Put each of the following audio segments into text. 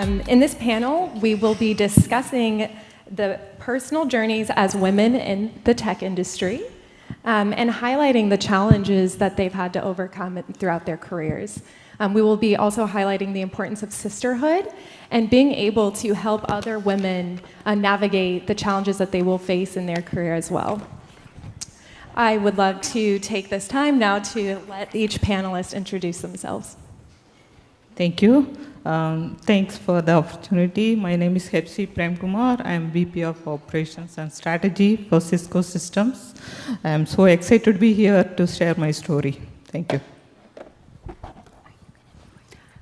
In this panel, we will be discussing the personal journeys as women in the tech industry and highlighting the challenges that they've had to overcome throughout their careers. We will be also highlighting the importance of sisterhood and being able to help other women navigate the challenges that they will face in their career as well. I would love to take this time now to let each panelist introduce themselves. Thank you. Thanks for the opportunity. My name is Hepsi Prem Kumar. I'm VP of Operations and Strategy for Cisco Systems. I'm so excited to be here to share my story. Thank you.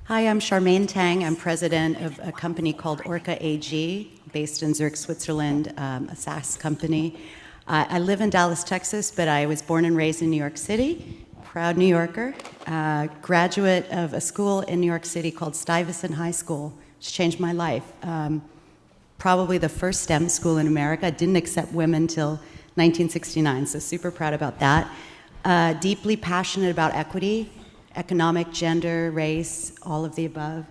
Hi, I'm Charmaine Tang. I'm president of a company called Orca AG, based in Zurich, Switzerland, a SaaS company. I live in Dallas, Texas, but I was born and raised in New York City. Proud New Yorker, graduate of a school in New York City called Stuyvesant High School, which changed my life. Probably the first STEM school in America. Didn't accept women until 1969, so super proud about that. Deeply passionate about equity, economic, gender, race, all of the above.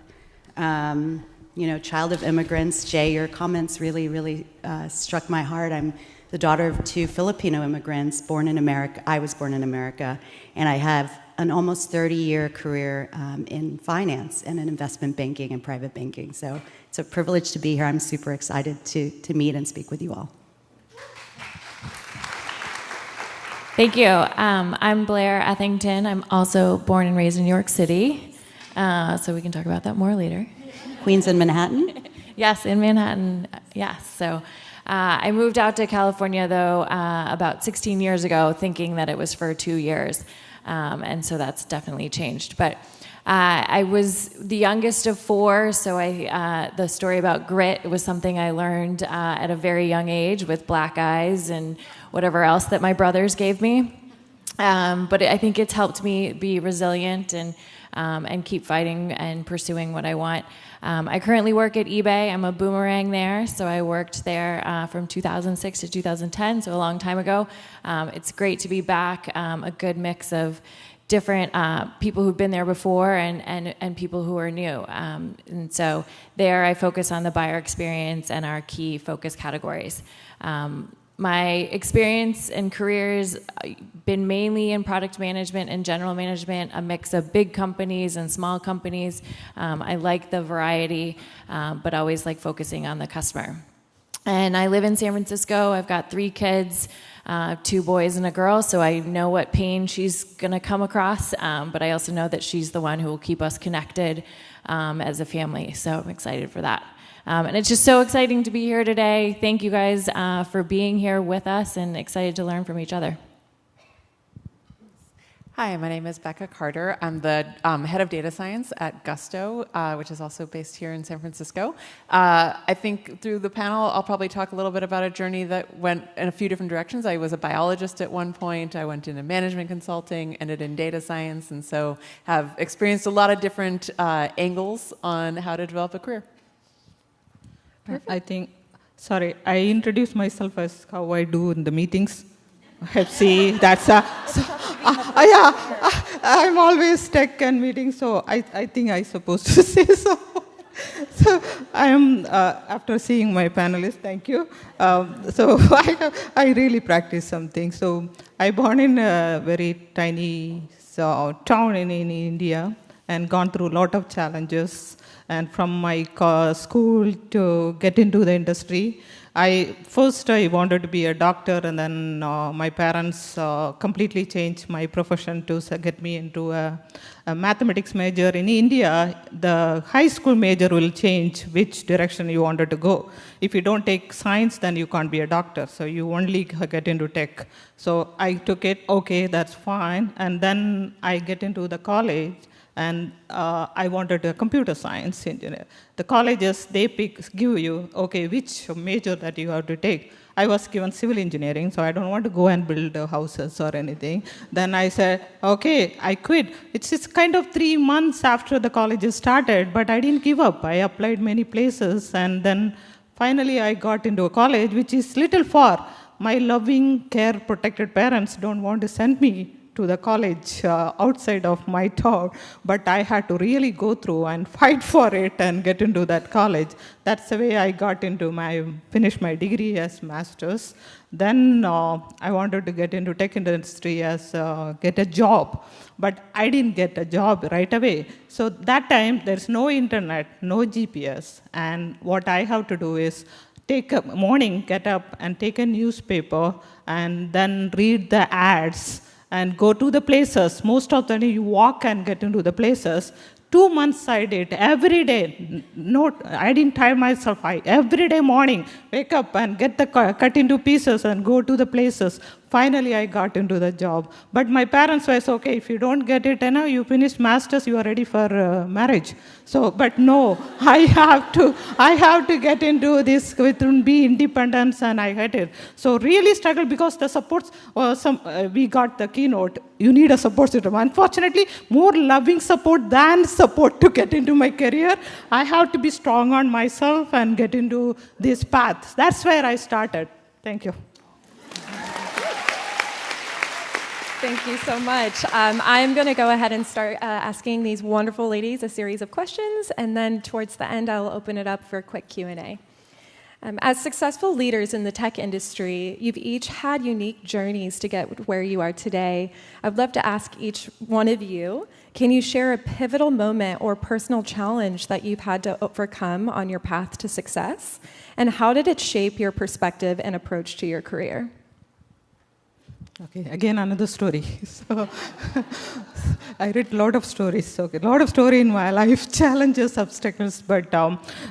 Child of immigrants. Jay, your comments really struck my heart. I'm the daughter of two Filipino immigrants born in America. I was born in America, and I have an almost 30-year career in finance and in investment banking and private banking. So it's a privilege to be here. I'm super excited to meet and speak with you all. Thank you. I'm Blair Ethington. I'm also born and raised in New York City, so we can talk about that more later. Queens and Manhattan? Yes, in Manhattan, yes. So I moved out to California, though, about 16 years ago, thinking that it was for 2 years, and so that's definitely changed. But I was the youngest of four, so the story about grit was something I learned at a very young age with black eyes and whatever else that my brothers gave me. But I think it's helped me be resilient and keep fighting and pursuing what I want. I currently work at eBay. I'm a boomerang there, so I worked there from 2006 to 2010, so a long time ago. It's great to be back, a good mix of different people who've been there before and people who are new. And so there I focus on the buyer experience and our key focus categories. My experience and career has been mainly in product management and general management, a mix of big companies and small companies. I like the variety, but always like focusing on the customer. And I live in San Francisco. I've got 3 kids, 2 boys and a girl, so I know what pain she's going to come across, but I also know that she's the one who will keep us connected as a family, so I'm excited for that. And it's just so exciting to be here today. Thank you guys for being here with us and excited to learn from each other. Hi, my name is Becca Carter. I'm the head of data science at Gusto, which is also based here in San Francisco. I think through the panel, I'll probably talk a little bit about a journey that went in a few different directions. I was a biologist at one point. I went into management consulting, ended in data science, and so have experienced a lot of different angles on how to develop a career. Perfect. I introduce myself as how I do in the meetings. Hepsi, that's I'm always tech and meetings, so I think I'm supposed to say so. So I am, after seeing my panelists, thank you. So I really practice something. So I born in a very tiny town in India and gone through a lot of challenges. And from my school to get into the industry, I wanted to be a doctor, and then my parents completely changed my profession to get me into a mathematics major. In India, the high school major will change which direction you wanted to go. If you don't take science, then you can't be a doctor, so you only get into tech. So I took it, okay, that's fine, and then I get into the college, and I wanted a computer science engineer. The colleges, they give you, okay, which major that you have to take. I was given civil engineering, so I don't want to go and build houses or anything. Then I said, okay, I quit. It's kind of 3 months after the college started, but I didn't give up. I applied many places, and then finally I got into a college, which is little far. My loving, care-protected parents don't want to send me to the college outside of my town, but I had to really go through and fight for it and get into that college. That's the way I finished my degree as master's. Then I wanted to get into tech industry get a job, but I didn't get a job right away. So that time, there's no internet, no GPS, and what I have to do is get up and take a newspaper and then read the ads and go to the places. Most of the time you walk and get into the places. 2 months I did, every day. I didn't tire myself. Every day morning, wake up and get the cut into pieces and go to the places. Finally, I got into the job. But my parents were, okay, if you don't get it, you finish masters, you are ready for marriage. So, but no, I have to get into this, be independence, and I had it. So really struggled because the supports, we got the keynote. You need a support system. Unfortunately, more loving support than support to get into my career. I have to be strong on myself and get into this path. That's where I started. Thank you. Thank you so much. I'm going to go ahead and start asking these wonderful ladies a series of questions, and then towards the end, I'll open it up for a quick Q&A. As successful leaders in the tech industry, you've each had unique journeys to get where you are today. I'd love to ask each one of you, can you share a pivotal moment or personal challenge that you've had to overcome on your path to success? And how did it shape your perspective and approach to your career? Okay, again another story. So I read a lot of stories. Okay, a lot of story in my life, challenges, obstacles. But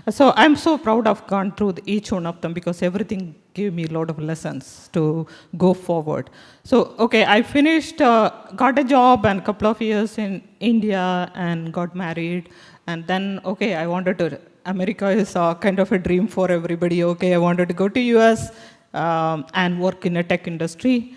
so I'm so proud of gone through each one of them because everything gave me a lot of lessons to go forward. So okay, I finished, got a job and a couple of years in India and got married. And then okay, I wanted to. America is kind of a dream for everybody. Okay, I wanted to go to US and work in a tech industry.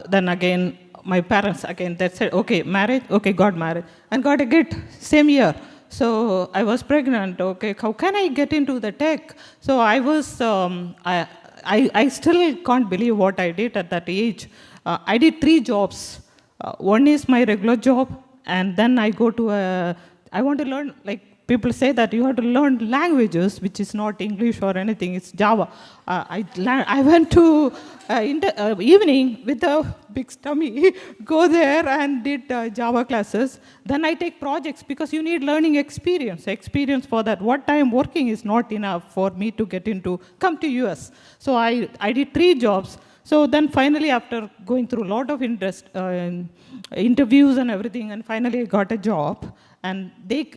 Then again, my parents, they said, okay, marriage, okay, got married. And got a kid, same year. So I was pregnant, okay, how can I get into the tech? So I was, I still can't believe what I did at that age. I did 3 jobs. One is my regular job, and then I go to I want to learn, people say that you have to learn languages, which is not English or anything, it's Java. I went to evening with a big tummy, go there and did Java classes. Then I take projects because you need learning experience for that. What I am working is not enough for me to come to US. So I did 3 jobs. So then finally, after going through a lot of interviews and everything, and finally I got a job. And the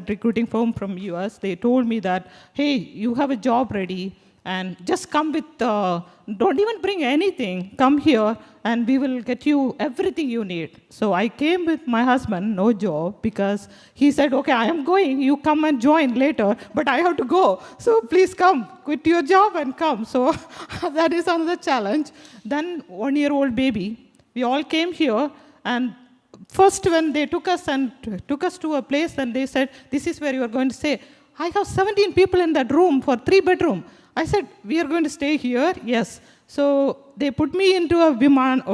recruiting firm from US, they told me that, hey, you have a job ready, and just come with, don't even bring anything, come here, and we will get you everything you need. So I came with my husband, no job, because he said, okay, I am going, you come and join later, but I have to go. So please come, quit your job and come. So that is another challenge. Then 1-year-old baby, we all came here, and first, when they took us to a place, and they said, this is where you are going to stay. I have 17 people in that room for 3-bedroom. I said, we are going to stay here? Yes. So they put me into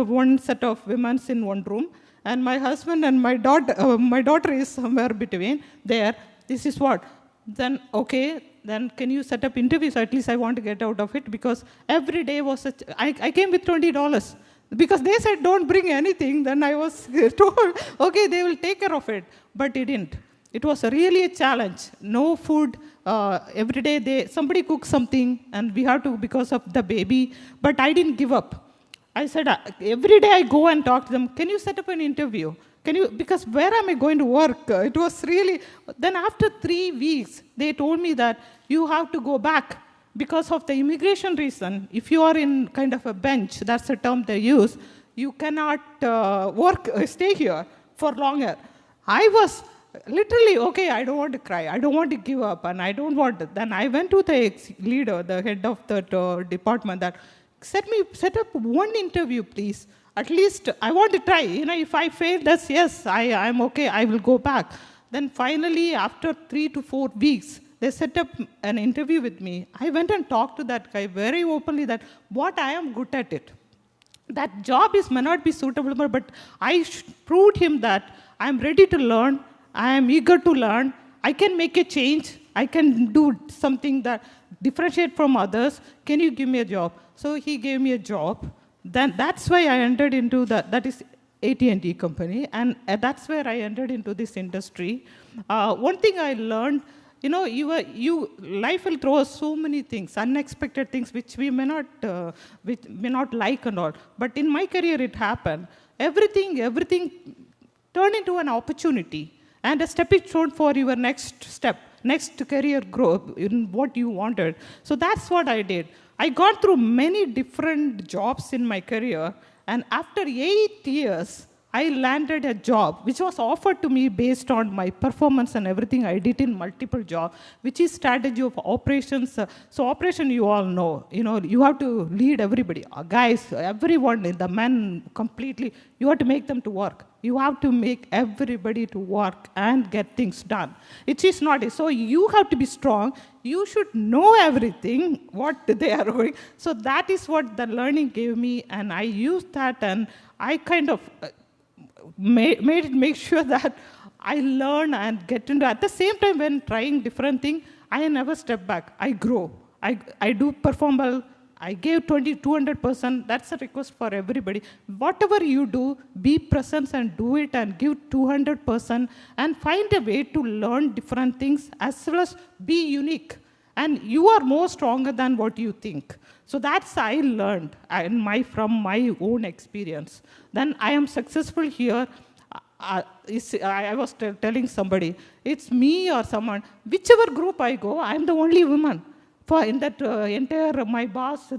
one set of women's in one room, and my husband and my daughter is somewhere between there. This is what. Then, okay, then can you set up interviews? At least I want to get out of it, because every day was I came with $20. Because they said, don't bring anything. Then I was told, okay, they will take care of it. But it didn't. It was really a challenge. No food. Every day somebody cooks something, and we have to, because of the baby. But I didn't give up. I said, every day I go and talk to them, can you set up an interview? Because where am I going to work? It was really, then after 3 weeks, they told me that you have to go back. Because of the immigration reason, if you are in kind of a bench, that's the term they use, you cannot stay here for longer. I was literally, okay, I don't want to cry, I don't want to give up, and I don't want to. Then I went to the leader, the head of the department, that set up one interview, please. At least I want to try. If I fail, that's yes, I'm okay, I will go back. Then finally, after 3 to 4 weeks, they set up an interview with me. I went and talked to that guy very openly that what I am good at it. that job may not be suitable, but I proved him that I'm ready to learn, I am eager to learn, I can make a change, I can do something that differentiate from others. Can you give me a job? So he gave me a job. Then that's why I entered into that is AT&T company, and that's where I entered into this industry. One thing I learned, life will throw us so many things, unexpected things, which we may not like and all. But in my career, it happened. Everything turned into an opportunity and a stepping stone for your next step, next career growth in what you wanted. So that's what I did. I got through many different jobs in my career, and after 8 years, I landed a job which was offered to me based on my performance and everything I did in multiple jobs, which is strategy of operations. So operation, you all know, you have to lead everybody. Guys, everyone, the men completely, you have to make them to work. You have to make everybody to work and get things done. It is not, so you have to be strong. You should know everything, what they are doing. So that is what the learning gave me, and I used that, and I kind of make sure that I learn and get into. At the same time, when trying different things, I never step back. I grow. I do perform well. I gave 200%. That's a request for everybody. Whatever you do, be present and do it and give 200% and find a way to learn different things as well as be unique. And you are more stronger than what you think. So that's I learned from my own experience. Then I am successful here. I was telling somebody, it's me or someone. Whichever group I go, I'm the only woman. In that entire, my boss,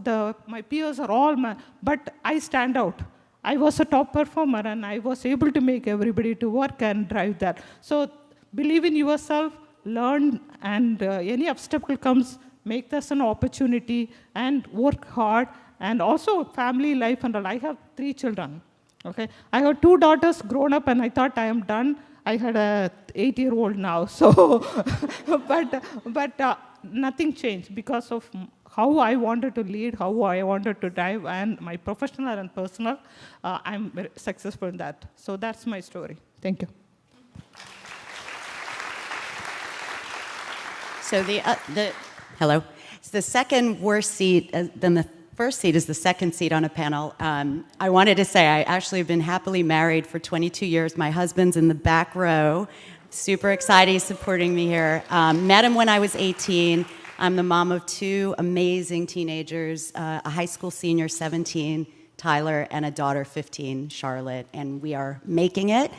my peers are all men, but I stand out. I was a top performer, and I was able to make everybody to work and drive that. So believe in yourself, learn, and any obstacle comes, make this an opportunity, and work hard, and also family life and all. I have 3 children. Okay, I have 2 daughters grown up, and I thought I am done. I had a 8-year-old now, so but nothing changed because of how I wanted to lead, how I wanted to drive, and my professional and personal. I'm very successful in that. So that's my story. Thank you. So hello. So the second worst seat than the first seat is the second seat on a panel. I wanted to say I actually have been happily married for 22 years. My husband's in the back row. Super excited he's supporting me here. Met him when I was 18. I'm the mom of 2 amazing teenagers, a high school senior, 17, Tyler, and a daughter, 15, Charlotte, and we are making it.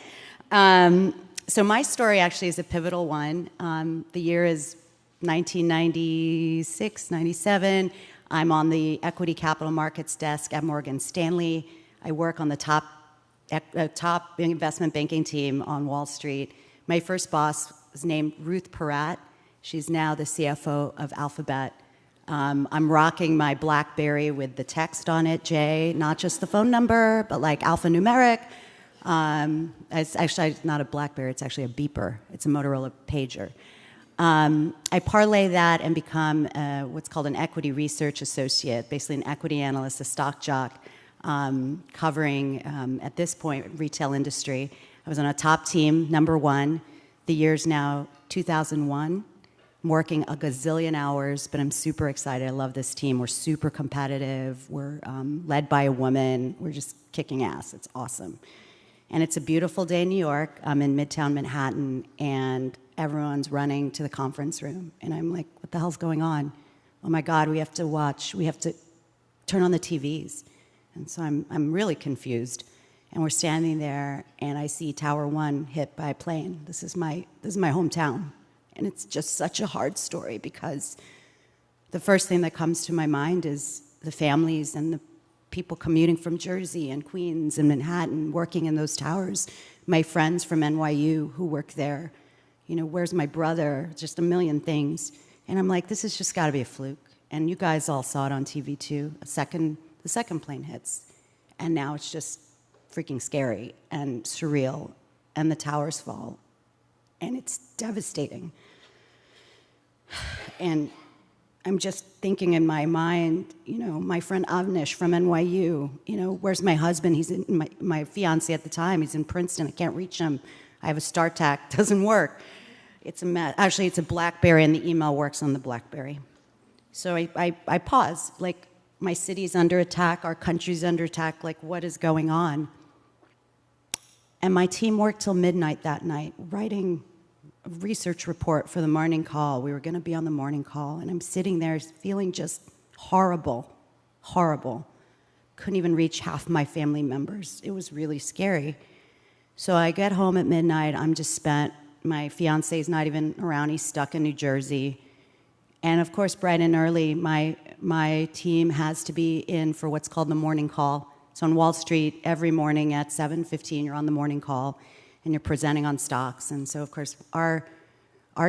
So my story actually is a pivotal one. The year is 1996, 97. I'm on the equity capital markets desk at Morgan Stanley. I work on the top investment banking team on Wall Street. My first boss was named Ruth Peratt. She's now the CFO of Alphabet. I'm rocking my BlackBerry with the text on it, Jay, not just the phone number, but like alphanumeric. It's actually not a BlackBerry, it's actually a beeper. It's a Motorola pager. I parlay that and become what's called an equity research associate, basically an equity analyst, a stock jock, covering, at this point, retail industry. I was on a top team, number 1. The year's now 2001. I'm working a gazillion hours, but I'm super excited. I love this team. We're super competitive. We're led by a woman. We're just kicking ass. It's awesome. And it's a beautiful day in New York. I'm in Midtown Manhattan, and everyone's running to the conference room. And I'm like, what the hell's going on? Oh my God, we have to watch. We have to turn on the TVs. And so I'm really confused. And we're standing there, and I see Tower 1 hit by a plane. This is my hometown. And it's just such a hard story because the first thing that comes to my mind is the families and the people commuting from Jersey and Queens and Manhattan, working in those towers. My friends from NYU who work there. Where's my brother? Just a million things. And I'm like, this has just got to be a fluke. And you guys all saw it on TV too. The second plane hits. And now it's just freaking scary and surreal. And the towers fall. And it's devastating. And I'm just thinking in my mind, my friend Avnish from NYU, where's my husband? He's in my fiance at the time, he's in Princeton, I can't reach him. I have a StarTAC, doesn't work. It's a mess. Actually, it's a BlackBerry, and the email works on the BlackBerry. So I pause, like, my city's under attack, our country's under attack, like, what is going on? And my team worked till midnight that night, writing a research report for the morning call. We were going to be on the morning call, and I'm sitting there feeling just horrible, horrible. Couldn't even reach half my family members. It was really scary. So I get home at midnight. I'm just spent. My fiance's not even around. He's stuck in New Jersey. And of course, bright and early, my team has to be in for what's called the morning call. So on Wall Street, every morning at 7:15, you're on the morning call, and you're presenting on stocks. And so, of course, our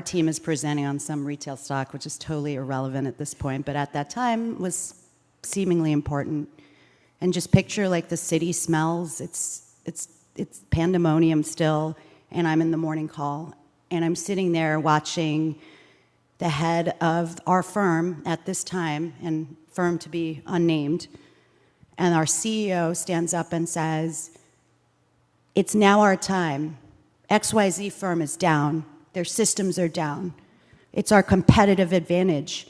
team is presenting on some retail stock, which is totally irrelevant at this point, but at that time was seemingly important. And just picture, like, the city smells. It's pandemonium still, and I'm in the morning call. And I'm sitting there watching the head of our firm at this time, and firm to be unnamed, and our CEO stands up and says, "It's now our time. XYZ firm is down. Their systems are down. It's our competitive advantage."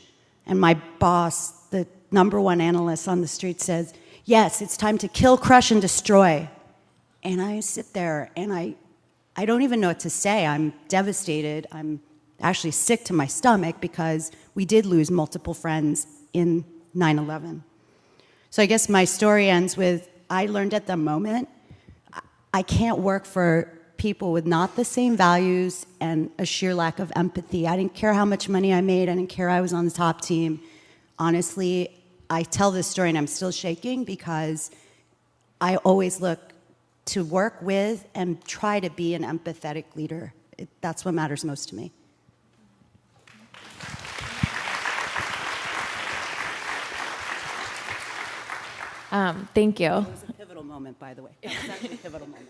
And my boss, the number one analyst on the street, says, "Yes, it's time to kill, crush, and destroy." And I sit there, and I don't even know what to say. I'm devastated. I'm actually sick to my stomach because we did lose multiple friends in 9/11. So I guess my story ends with, I learned at the moment, I can't work for people with not the same values and a sheer lack of empathy. I didn't care how much money I made. I didn't care I was on the top team. Honestly, I tell this story and I'm still shaking because I always look to work with and try to be an empathetic leader. That's what matters most to me. Thank you. It was a pivotal moment, by the way. It was actually a pivotal moment.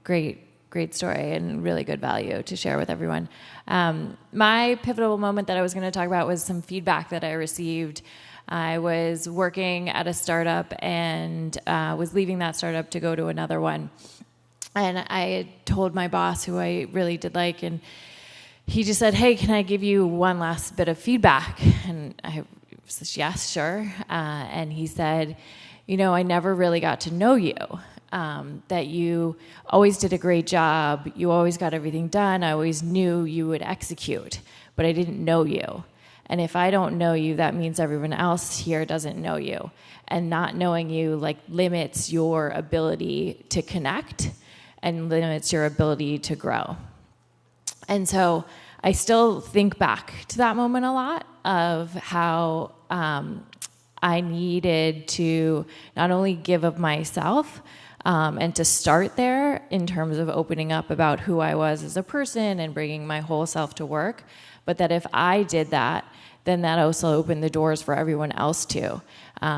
Great story and really good value to share with everyone. My pivotal moment that I was going to talk about was some feedback that I received. I was working at a startup and was leaving that startup to go to another one. And I had told my boss, who I really did like, and he just said, "Hey, can I give you one last bit of feedback?" And I said, "Yes, sure." And he said, "I never really got to know you. That you always did a great job. You always got everything done. I always knew you would execute, but I didn't know you. And if I don't know you, that means everyone else here doesn't know you. And not knowing you, like, limits your ability to connect and limits your ability to grow." And so I still think back to that moment a lot of how I needed to not only give of myself and to start there in terms of opening up about who I was as a person and bringing my whole self to work, but that if I did that, then that also opened the doors for everyone else too.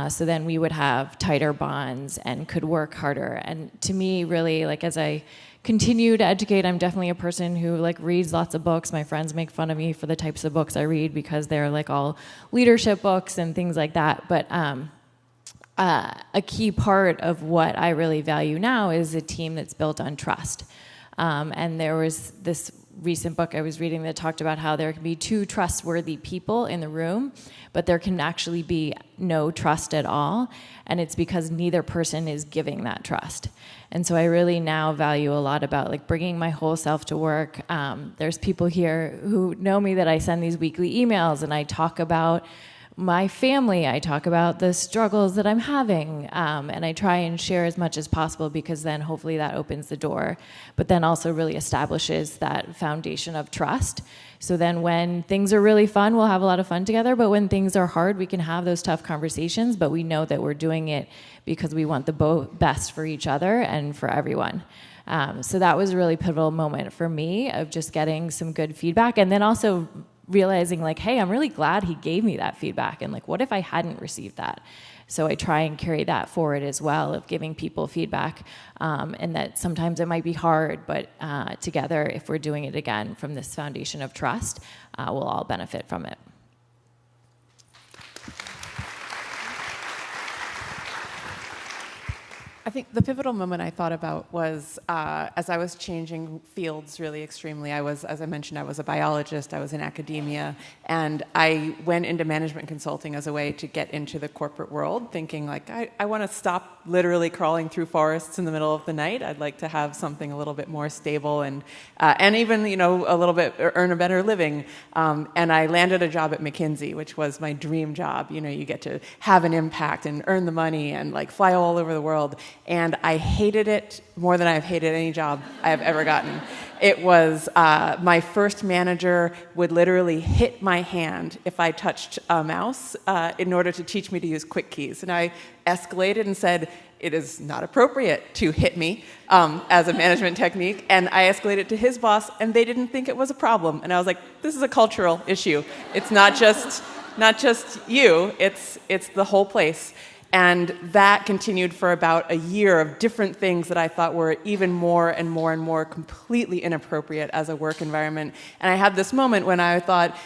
So then we would have tighter bonds and could work harder. And to me, really, like, as I continue to educate, I'm definitely a person who, like, reads lots of books. My friends make fun of me for the types of books I read because they're, like, all leadership books and things like that. But a key part of what I really value now is a team that's built on trust. And there was this recent book I was reading that talked about how there can be two trustworthy people in the room, but there can actually be no trust at all, and it's because neither person is giving that trust. And so I really now value a lot about, like, bringing my whole self to work. There's people here who know me that I send these weekly emails, and I talk about my family, I talk about the struggles that I'm having, and I try and share as much as possible because then hopefully that opens the door, but then also really establishes that foundation of trust. So then when things are really fun, we'll have a lot of fun together, but when things are hard, we can have those tough conversations, but we know that we're doing it because we want the best for each other and for everyone. So that was a really pivotal moment for me of just getting some good feedback, and then also realizing, like, hey, I'm really glad he gave me that feedback, and, like, what if I hadn't received that? So I try and carry that forward as well, of giving people feedback, and that sometimes it might be hard, but together, if we're doing it again from this foundation of trust, will all benefit from it. I think the pivotal moment I thought about was as I was changing fields really extremely. As I mentioned, I was a biologist, I was in academia, and I went into management consulting as a way to get into the corporate world, thinking like, I want to stop literally crawling through forests in the middle of the night. I'd like to have something a little bit more stable and even, a little bit, earn a better living. And I landed a job at McKinsey, which was my dream job. You get to have an impact and earn the money and like fly all over the world. And I hated it more than I've hated any job I have ever gotten. It was my first manager would literally hit my hand if I touched a mouse in order to teach me to use quick keys. And I escalated and said, it is not appropriate to hit me as a management technique. And I escalated to his boss, and they didn't think it was a problem. And I was like, this is a cultural issue. It's not just you, it's the whole place. And that continued for about a year of different things that I thought were even more and more and more completely inappropriate as a work environment. And I had this moment when I thought,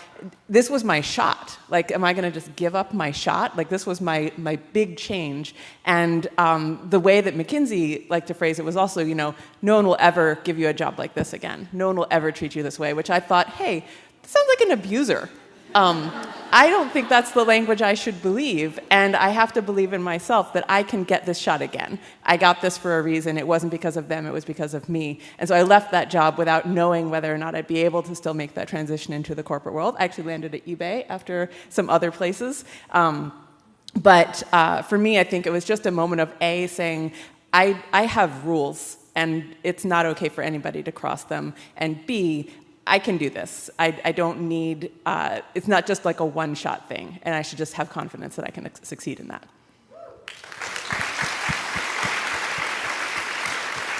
this was my shot. Like, am I going to just give up my shot? Like, this was my big change. And the way that McKinsey liked to phrase it was also, no one will ever give you a job like this again. No one will ever treat you this way, which I thought, hey, this sounds like an abuser. I don't think that's the language I should believe, and I have to believe in myself that I can get this shot again. I got this for a reason. It wasn't because of them, it was because of me. And so I left that job without knowing whether or not I'd be able to still make that transition into the corporate world. I actually landed at eBay after some other places. But for me, I think it was just a moment of saying, I have rules, and it's not okay for anybody to cross them, and B, I can do this. I don't need, it's not just like a one-shot thing, and I should just have confidence that I can succeed in that.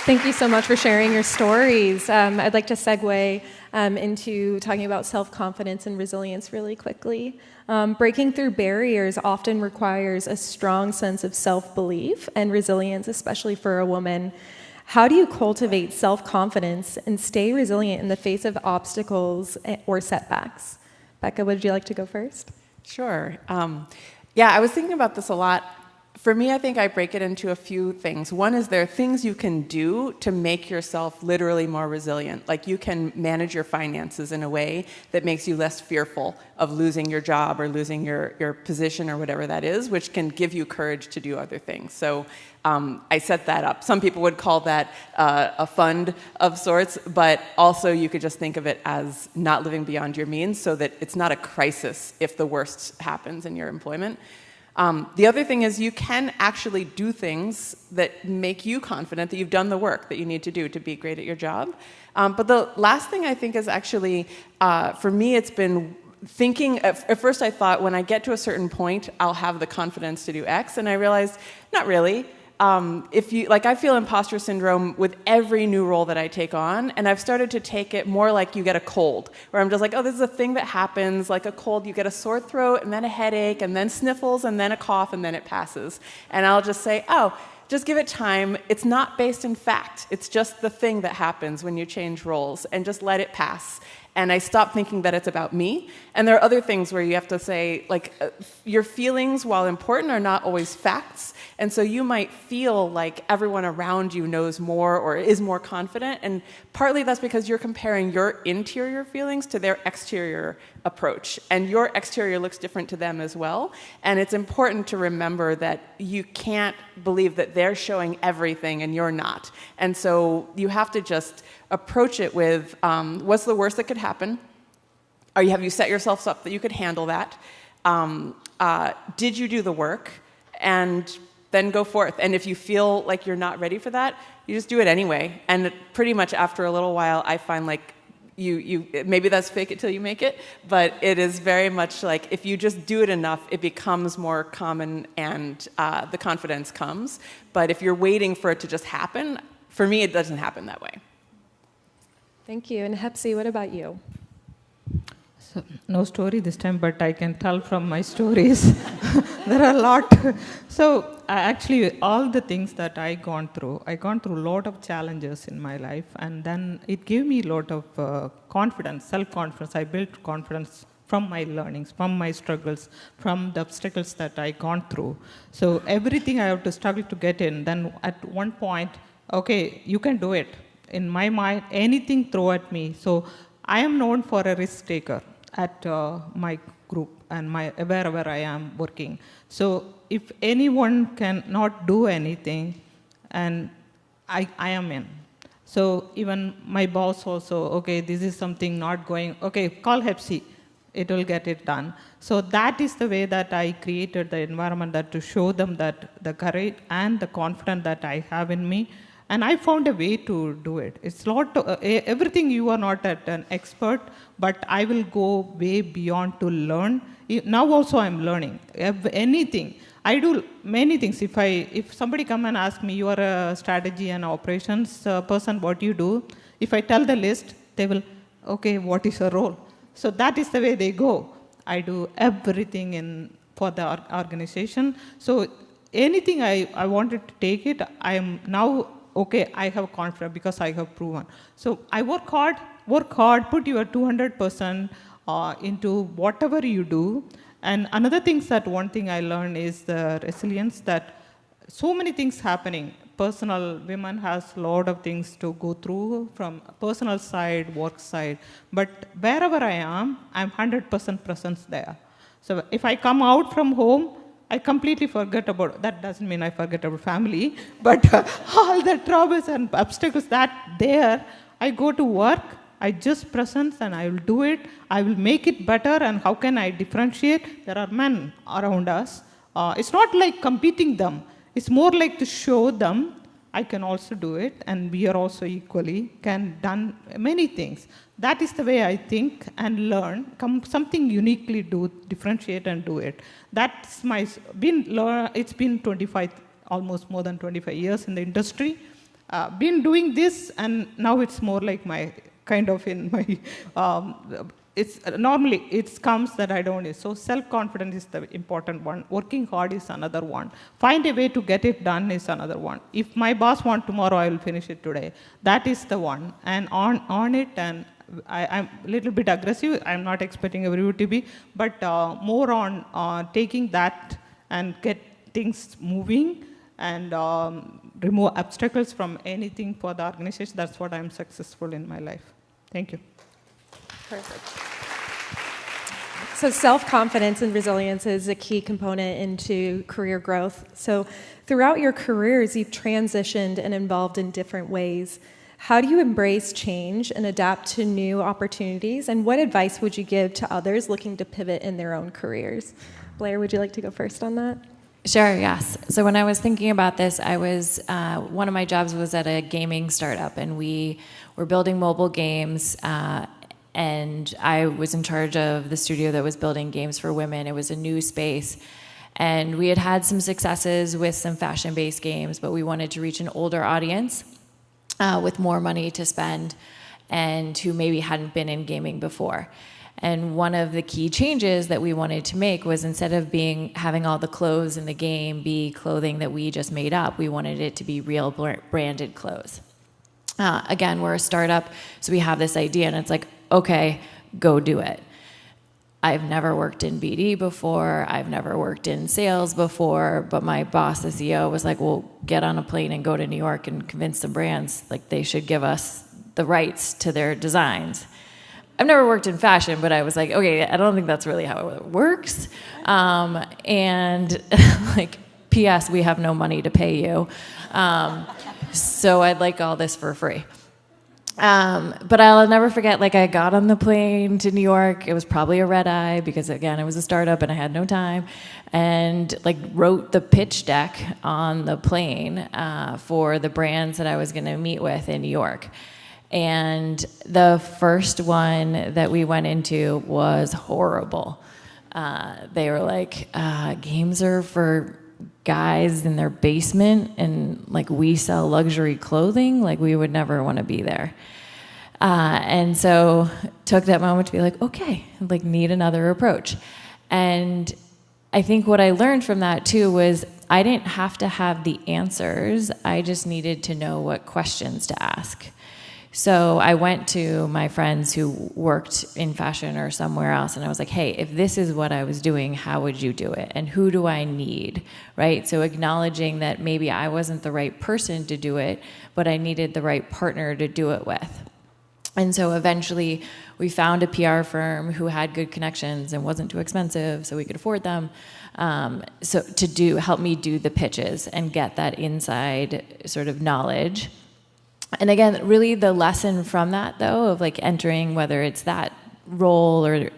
Thank you so much for sharing your stories. I'd like to segue into talking about self-confidence and resilience really quickly. Breaking through barriers often requires a strong sense of self-belief and resilience, especially for a woman. How do you cultivate self-confidence and stay resilient in the face of obstacles or setbacks? Becca, would you like to go first? Sure. I was thinking about this a lot. For me, I think I break it into a few things. One is there are things you can do to make yourself literally more resilient. Like you can manage your finances in a way that makes you less fearful of losing your job or losing your position or whatever that is, which can give you courage to do other things. So I set that up. Some people would call that a fund of sorts, but also you could just think of it as not living beyond your means so that it's not a crisis if the worst happens in your employment. The other thing is you can actually do things that make you confident that you've done the work that you need to do to be great at your job. But the last thing I think is actually, for me, it's been thinking, at first I thought when I get to a certain point, I'll have the confidence to do X, and I realized, not really. I feel imposter syndrome with every new role that I take on, and I've started to take it more like you get a cold, where I'm just like, oh, this is a thing that happens, like a cold, you get a sore throat, and then a headache, and then sniffles, and then a cough, and then it passes. And I'll just say, oh, just give it time. It's not based in fact. It's just the thing that happens when you change roles, and just let it pass. And I stopped thinking that it's about me. And there are other things where you have to say, your feelings, while important, are not always facts. And so you might feel like everyone around you knows more or is more confident. And partly that's because you're comparing your interior feelings to their exterior approach. And your exterior looks different to them as well. And it's important to remember that you can't believe that they're showing everything and you're not. And so you have to just approach it with, what's the worst that could happen? Have you set yourself up that you could handle that? Did you do the work? And then go forth. And if you feel like you're not ready for that, you just do it anyway. And pretty much after a little while, I find like you maybe that's fake it till you make it, but it is very much like if you just do it enough, it becomes more common and the confidence comes. But if you're waiting for it to just happen, for me, it doesn't happen that way. Thank you. And Hepsi, what about you? So, no story this time, but I can tell from my stories. There are a lot. So, actually, all the things that I gone through a lot of challenges in my life, and then it gave me a lot of confidence, self-confidence. I built confidence from my learnings, from my struggles, from the obstacles that I gone through. So, everything I have to struggle to get in, then at one point, okay, you can do it. In my mind, anything throw at me. So, I am known for a risk taker at my group and wherever I am working. So if anyone cannot do anything, and I am in. So even my boss also, okay, this is something not going, okay, call Hepsi, it will get it done. So that is the way that I created the environment that to show them that the courage and the confidence that I have in me. And I found a way to do it. It's not everything you are not an expert, but I will go way beyond to learn. Now also I'm learning. Anything. I do many things. If somebody come and ask me, you are a strategy and operations person, what do you do? If I tell the list, they will, okay, what is your role? So that is the way they go. I do everything for the organization. So anything I wanted to take it, I am now, okay, I have confidence because I have proven. So I work hard, put your 200% into whatever you do. And another thing one thing I learned is the resilience, that so many things happening. Women has a lot of things to go through from personal side, work side. But wherever I am, I'm 100% presence there. So if I come out from home, I completely forget about, that doesn't mean I forget about family, but all the troubles and obstacles that there, I go to work, I just present and I will do it, I will make it better, and how can I differentiate? There are men around us. It's not like competing them, it's more like to show them I can also do it, and we are also equally can done many things. That is the way I think and learn, something uniquely do, differentiate and do it. That's it's been 25, almost more than 25 years in the industry. Been doing this, and now it's more like my, kind of in my, it's normally it comes that I don't. So self-confidence is the important one. Working hard is another one. Find a way to get it done is another one. If my boss wants tomorrow, I will finish it today. That is the one. And on it, and I'm a little bit aggressive. I'm not expecting everybody to be, but more on taking that and get things moving and remove obstacles from anything for the organization. That's what I'm successful in my life. Thank you. Perfect. So self-confidence and resilience is a key component into career growth. So throughout your careers, you've transitioned and involved in different ways. How do you embrace change and adapt to new opportunities? And what advice would you give to others looking to pivot in their own careers? Blair, would you like to go first on that? Sure, yes. So when I was thinking about this, I was one of my jobs was at a gaming startup, and we were building mobile games, and I was in charge of the studio that was building games for women. It was a new space, and we had some successes with some fashion-based games, but we wanted to reach an older audience with more money to spend and who maybe hadn't been in gaming before. And one of the key changes that we wanted to make was, instead of having all the clothes in the game be clothing that we just made up, we wanted it to be real branded clothes. Again, we're a startup, so we have this idea, and it's like, okay, go do it. I've never worked in BD before, I've never worked in sales before, but my boss, the CEO, was like, well, get on a plane and go to New York and convince the brands like they should give us the rights to their designs. I've never worked in fashion, but I was like, okay, I don't think that's really how it works. And like, P.S., we have no money to pay you. So I'd like all this for free. But I'll never forget, like, I got on the plane to New York. It was probably a red eye because, again, it was a startup and I had no time. And, like, wrote the pitch deck on the plane for the brands that I was going to meet with in New York. And the first one that we went into was horrible. They were like, games are for guys in their basement, and like, we sell luxury clothing, like, we would never want to be there. And so took that moment to be like, okay, like need another approach. And I think what I learned from that too was I didn't have to have the answers. I just needed to know what questions to ask. So I went to my friends who worked in fashion or somewhere else, and I was like, hey, if this is what I was doing, how would you do it? And who do I need, right? So acknowledging that maybe I wasn't the right person to do it, but I needed the right partner to do it with. And so eventually we found a PR firm who had good connections and wasn't too expensive, so we could afford them. So to help me do the pitches and get that inside sort of knowledge. And again, really the lesson from that, though, of like entering, whether it's that role or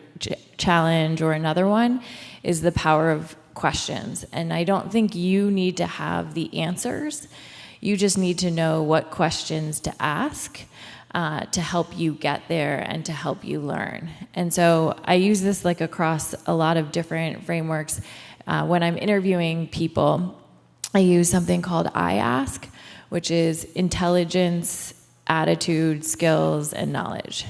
challenge or another one, is the power of questions. And I don't think you need to have the answers. You just need to know what questions to ask to help you get there and to help you learn. And so I use this like across a lot of different frameworks. When I'm interviewing people, I use something called I ask, which is intelligence, attitude, skills, and knowledge.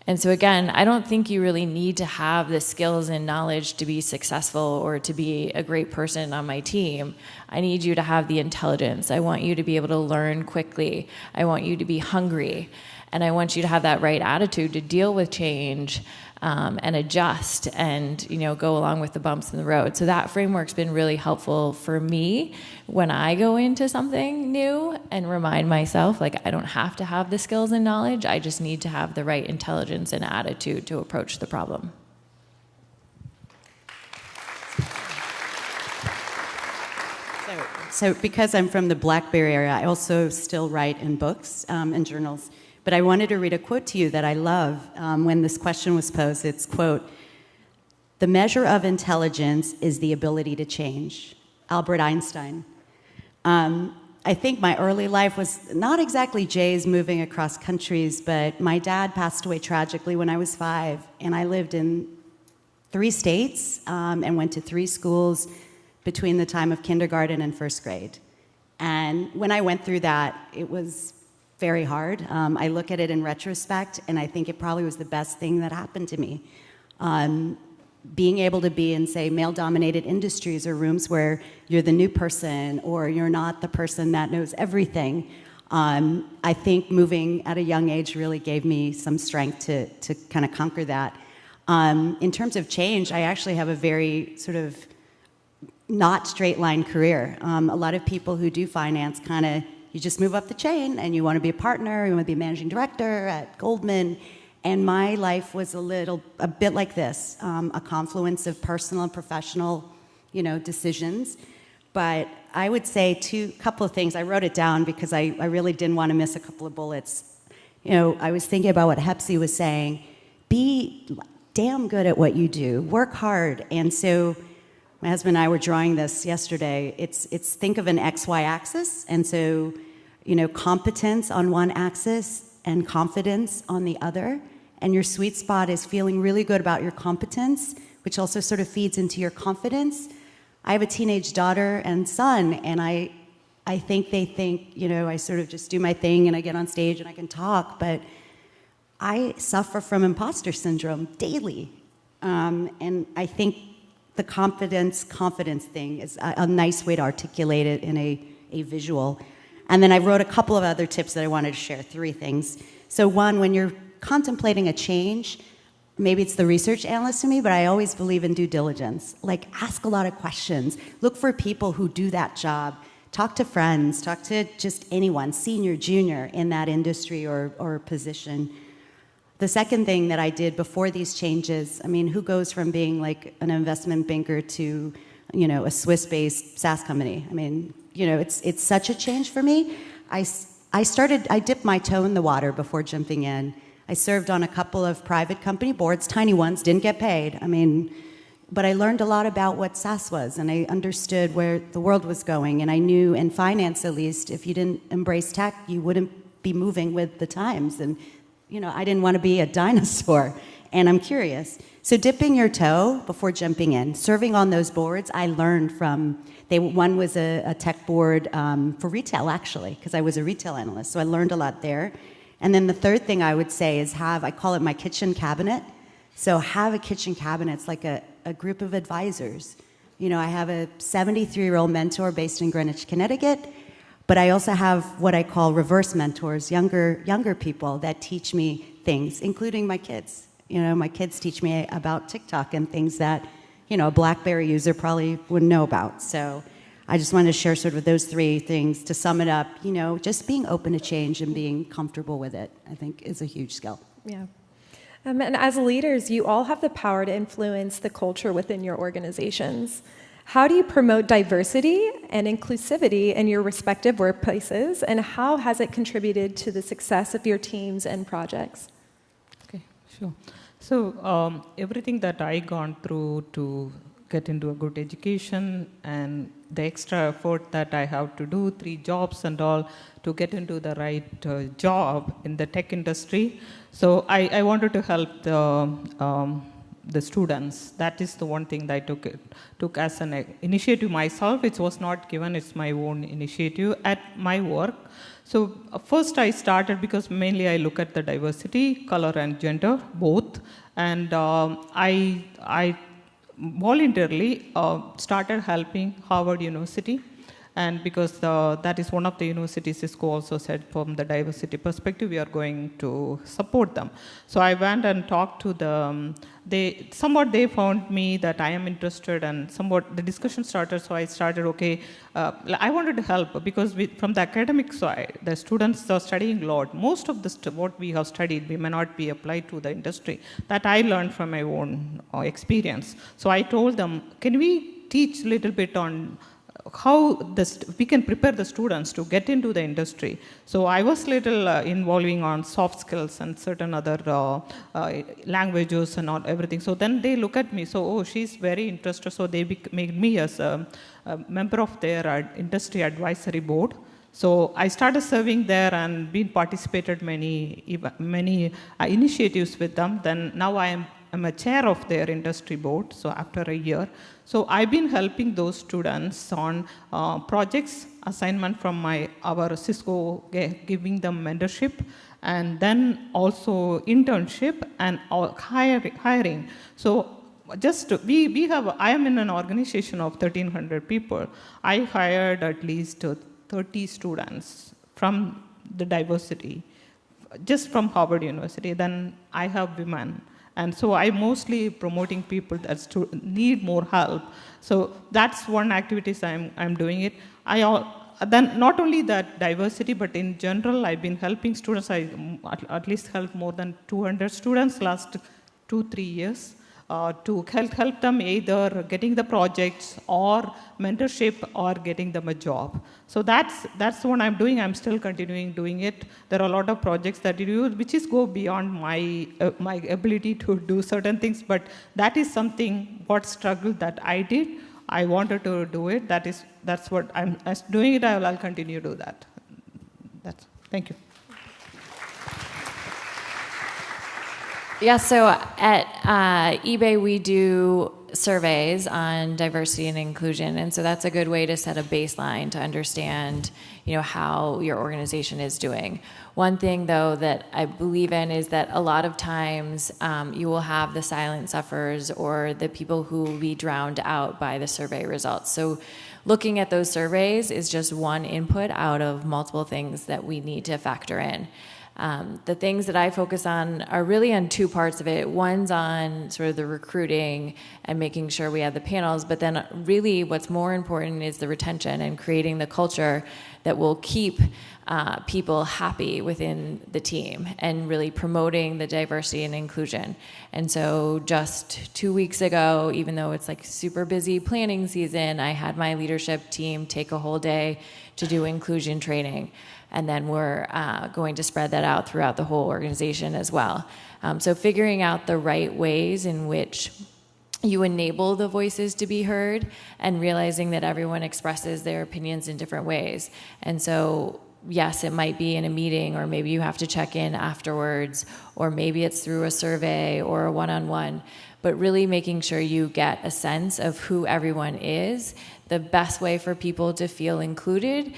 And so again, I don't think you really need to have the skills and knowledge to be successful or to be a great person on my team. I need you to have the intelligence. I want you to be able to learn quickly. I want you to be hungry. And I want you to have that right attitude to deal with change and adjust and, you know, go along with the bumps in the road. So that framework's been really helpful for me when I go into something new and remind myself, like, I don't have to have the skills and knowledge. I just need to have the right intelligence and attitude to approach the problem. So because I'm from the Blackberry area, I also still write in books and journals. But I wanted to read a quote to you that I love when this question was posed. It's, quote, "The measure of intelligence is the ability to change." Albert Einstein. I think my early life was not exactly Jay's moving across countries, but my dad passed away tragically when I was 5, and I lived in 3 states and went to 3 schools between the time of kindergarten and 1st grade. And when I went through that, it was very hard. I look at it in retrospect, and I think it probably was the best thing that happened to me. Being able to be in, say, male-dominated industries or rooms where you're the new person or you're not the person that knows everything, I think moving at a young age really gave me some strength to kind of conquer that. In terms of change, I actually have a very sort of not straight-line career. A lot of people who do finance kind of, you just move up the chain and you want to be a partner, you want to be a managing director at Goldman. And my life was a bit like this, a confluence of personal and professional, decisions. But I would say couple of things. I wrote it down because I really didn't want to miss a couple of bullets. I was thinking about what Hepsi was saying. Be damn good at what you do. Work hard. And so my husband and I were drawing this yesterday. It's think of an XY axis. And so, competence on one axis and confidence on the other. And your sweet spot is feeling really good about your competence, which also sort of feeds into your confidence. I have a teenage daughter and son, and I think they think, I sort of just do my thing and I get on stage and I can talk, but I suffer from imposter syndrome daily. And I think the confidence thing is a nice way to articulate it in a visual. And then I wrote a couple of other tips that I wanted to share, 3 things. So one, when you're contemplating a change, maybe it's the research analyst in me, but I always believe in due diligence. Like, ask a lot of questions. Look for people who do that job. Talk to friends. Talk to just anyone, senior, junior, in that industry or position. The second thing that I did before these changes, who goes from being like an investment banker to, a Swiss-based SaaS company? It's such a change for me. I dipped my toe in the water before jumping in. I served on a couple of private company boards, tiny ones, didn't get paid. But I learned a lot about what SaaS was, and I understood where the world was going. And I knew, in finance at least, if you didn't embrace tech, you wouldn't be moving with the times. And I didn't want to be a dinosaur, and I'm curious. So dipping your toe before jumping in, serving on those boards, I learned from, one was a tech board for retail, actually, because I was a retail analyst, so I learned a lot there. And then the third thing I would say is I call it my kitchen cabinet. So have a kitchen cabinet. It's like a group of advisors. You know, I have a 73-year-old mentor based in Greenwich, Connecticut, but I also have what I call reverse mentors, younger people that teach me things, including my kids. You know, my kids teach me about TikTok and things that, you know, a BlackBerry user probably wouldn't know about. So I just wanted to share sort of those three things to sum it up. You know, just being open to change and being comfortable with it, I think, is a huge skill. Yeah. And as leaders, you all have the power to influence the culture within your organizations. How do you promote diversity and inclusivity in your respective workplaces, and how has it contributed to the success of your teams and projects? Okay, sure. So everything that I gone through to get into a good education and the extra effort that I have to do, 3 jobs and all, to get into the right job in the tech industry. So I wanted to help the students. That is the one thing that I took as an initiative myself. It was not given, it's my own initiative at my work. So first I started, because mainly I look at the diversity, color and gender, both. And I voluntarily started helping Harvard University. And because that is one of the universities, Cisco also said from the diversity perspective, we are going to support them. So I went and talked to them. They found me that I am interested, and somewhat the discussion started. So I started, okay, I wanted to help, because from the academic side, the students are studying a lot. Most of what we have studied, we may not be applied to the industry. That I learned from my own experience. So I told them, can we teach a little bit on how we can prepare the students to get into the industry. So I was little involving on soft skills and certain other languages and all everything. So then they look at me, so, oh, she's very interested. So they made me as a member of their industry advisory board. So I started serving there and been participated many initiatives with them. Then now I'm a chair of their industry board, so after a year. So I've been helping those students on projects, assignment from our Cisco, giving them mentorship, and then also internship and hiring. So I am in an organization of 1,300 people. I hired at least 30 students from the diversity, just from Harvard University. Then I have women. And so I'm mostly promoting people that need more help. So that's one activity I'm doing it. Then not only that diversity, but in general, I've been helping students. I at least helped more than 200 students last 2-3 years to help them either getting the projects or mentorship or getting them a job. So that's the one I'm doing. I'm still continuing doing it. There are a lot of projects that you do, which go beyond my ability to do certain things, but that is something, what struggle that I did. I wanted to do it. That's what I'm doing it. I'll continue to do that. Thank you. Yeah, so at eBay, we do surveys on diversity and inclusion, and so that's a good way to set a baseline to understand, how your organization is doing. One thing, though, that I believe in is that a lot of times you will have the silent sufferers or the people who will be drowned out by the survey results. So looking at those surveys is just one input out of multiple things that we need to factor in. The things that I focus on are really on 2 parts of it. One's on sort of the recruiting and making sure we have the panels, but then really what's more important is the retention and creating the culture that will keep people happy within the team and really promoting the diversity and inclusion. And so just 2 weeks ago, even though it's like super busy planning season, I had my leadership team take a whole day to do inclusion training. And then we're going to spread that out throughout the whole organization as well. So figuring out the right ways in which you enable the voices to be heard and realizing that everyone expresses their opinions in different ways. And so yes, it might be in a meeting, or maybe you have to check in afterwards, or maybe it's through a survey or a one-on-one, but really making sure you get a sense of who everyone is. The best way for people to feel included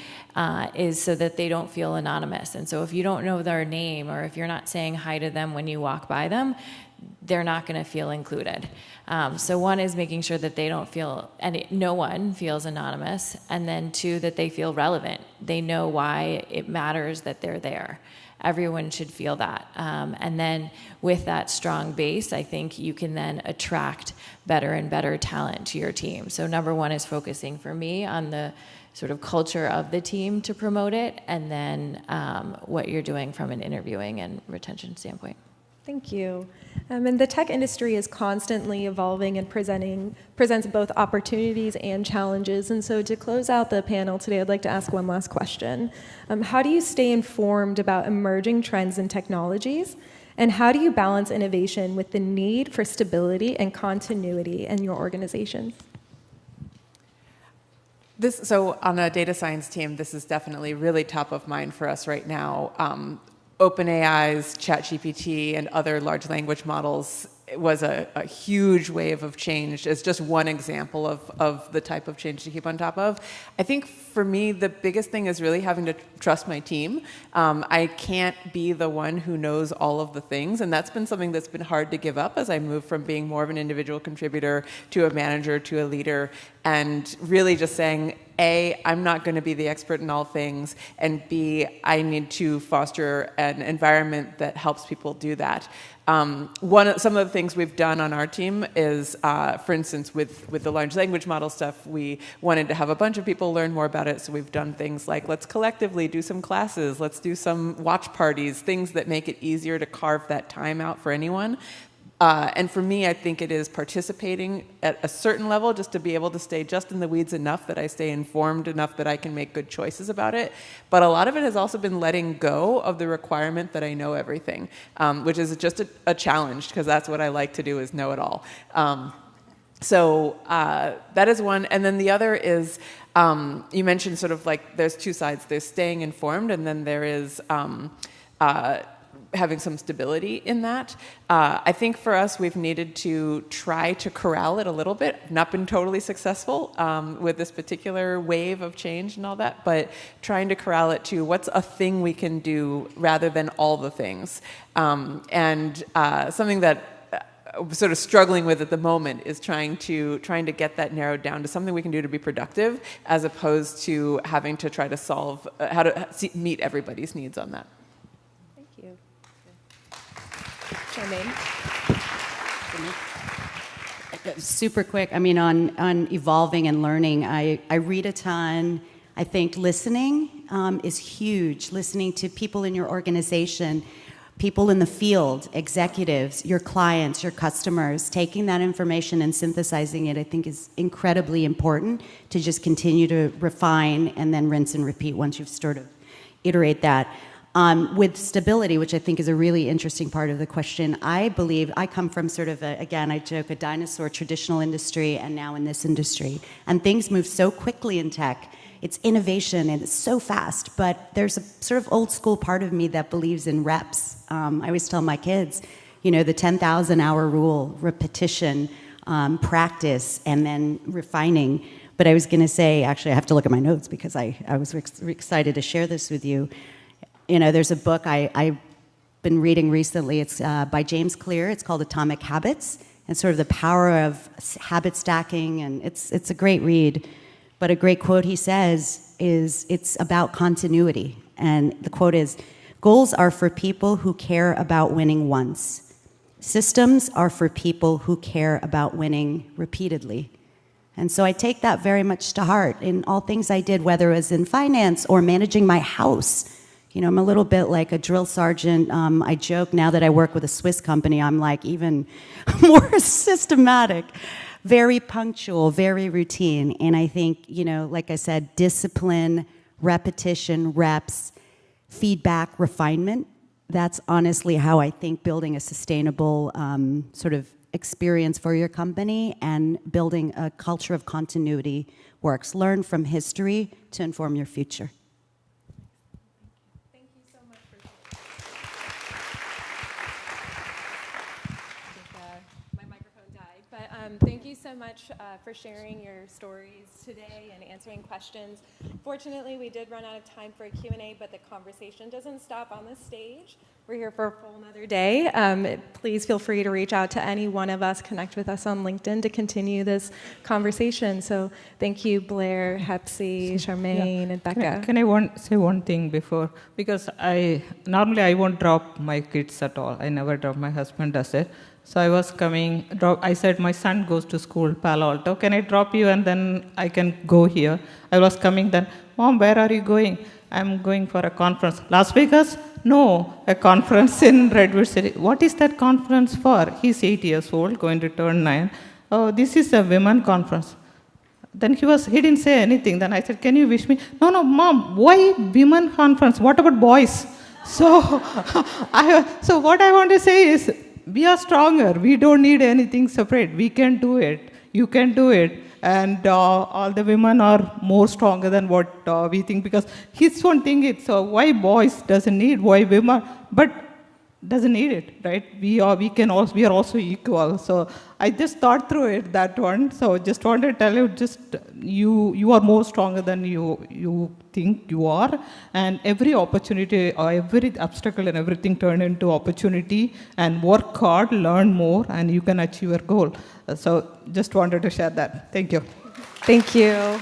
is so that they don't feel anonymous. And so if you don't know their name, or if you're not saying hi to them when you walk by them, they're not going to feel included. So one is making sure that they don't feel, and no one feels anonymous, and then two, that they feel relevant. They know why it matters that they're there. Everyone should feel that. And then with that strong base, I think you can then attract better and better talent to your team. So number one is focusing for me on the sort of culture of the team to promote it, and then what you're doing from an interviewing and retention standpoint. Thank you. And the tech industry is constantly evolving and presents both opportunities and challenges. And so to close out the panel today, I'd like to ask one last question. How do you stay informed about emerging trends and technologies? And how do you balance innovation with the need for stability and continuity in your organizations? So on a data science team, this is definitely really top of mind for us right now. OpenAI's ChatGPT and other large language models was a huge wave of change as just one example of the type of change to keep on top of. I think for me, the biggest thing is really having to trust my team. I can't be the one who knows all of the things, and that's been something that's been hard to give up as I move from being more of an individual contributor to a manager to a leader, and really just saying, A, I'm not going to be the expert in all things, and B, I need to foster an environment that helps people do that. Some of the things we've done on our team is, for instance, with the large language model stuff, we wanted to have a bunch of people learn more about it, so we've done things like, let's collectively do some classes, let's do some watch parties, things that make it easier to carve that time out for anyone. And for me, I think it is participating at a certain level just to be able to stay just in the weeds enough that I stay informed enough that I can make good choices about it. But a lot of it has also been letting go of the requirement that I know everything, which is just a challenge, because that's what I like to do, is know it all. So that is one. And then the other is, you mentioned sort of like there's two sides. There's staying informed, and then there is having some stability in that. I think for us, we've needed to try to corral it a little bit. Not been totally successful with this particular wave of change and all that, but trying to corral it to what's a thing we can do rather than all the things. And something that I'm sort of struggling with at the moment is trying to get that narrowed down to something we can do to be productive, as opposed to having to try to solve how to meet everybody's needs on that. Charmaine? Super quick. I mean, on evolving and learning, I read a ton. I think listening is huge. Listening to people in your organization, people in the field, executives, your clients, your customers, taking that information and synthesizing it, I think is incredibly important to just continue to refine and then rinse and repeat once you've sort of iterate that. With stability, which I think is a really interesting part of the question, I believe I come from sort of, again, I joke, a dinosaur traditional industry and now in this industry. And things move so quickly in tech. It's innovation and it's so fast, but there's a sort of old school part of me that believes in reps. I always tell my kids, you know, the 10,000 hour rule, repetition, practice, and then refining. But I was going to say, actually, I have to look at my notes because I was excited to share this with you. You know, there's a book I've been reading recently. It's by James Clear. It's called Atomic Habits, and sort of the power of habit stacking. And it's a great read. But a great quote he says is, it's about continuity. And the quote is, goals are for people who care about winning once. Systems are for people who care about winning repeatedly. And so I take that very much to heart in all things I did, whether it was in finance or managing my house. You know, I'm a little bit like a drill sergeant. I joke now that I work with a Swiss company, I'm like even more systematic, very punctual, very routine. And I think, you know, like I said, discipline, repetition, reps, feedback, refinement. That's honestly how I think building a sustainable sort of experience for your company and building a culture of continuity works. Learn from history to inform your future. so much for sharing your stories today and answering questions. Fortunately, we did run out of time for a Q&A, but the conversation doesn't stop on the stage. We're here for a full another day. Please feel free to reach out to any one of us, connect with us on LinkedIn to continue this conversation. So thank you, Blair, Hepsi, Charmaine, and Becca. Can I say one thing before? Because normally I won't drop my kids at all. I never drop. My husband does it. So I was coming, I said, my son goes to school, Palo Alto. Can I drop you and then I can go here? I was coming then, Mom, where are you going? I'm going for a conference. Las Vegas? No, a conference in Redwood City. What is that conference for? He's 8 years old, going to turn 9. Oh, this is a women conference. Then he didn't say anything. Then I said, can you wish me? No, Mom, why women conference? What about boys? So, so what I want to say is, we are stronger. We don't need anything separate. We can do it. You can do it. And all the women are more stronger than what we think. Because his one thing is, why boys doesn't need, why women, but doesn't need it, right? We are also equal. So I just thought through it, that one. So just wanted to tell you, you are more stronger than you think you are. And every opportunity, or every obstacle and everything turn into opportunity, and work hard, learn more, and you can achieve your goal. So just wanted to share that. Thank you. Thank you.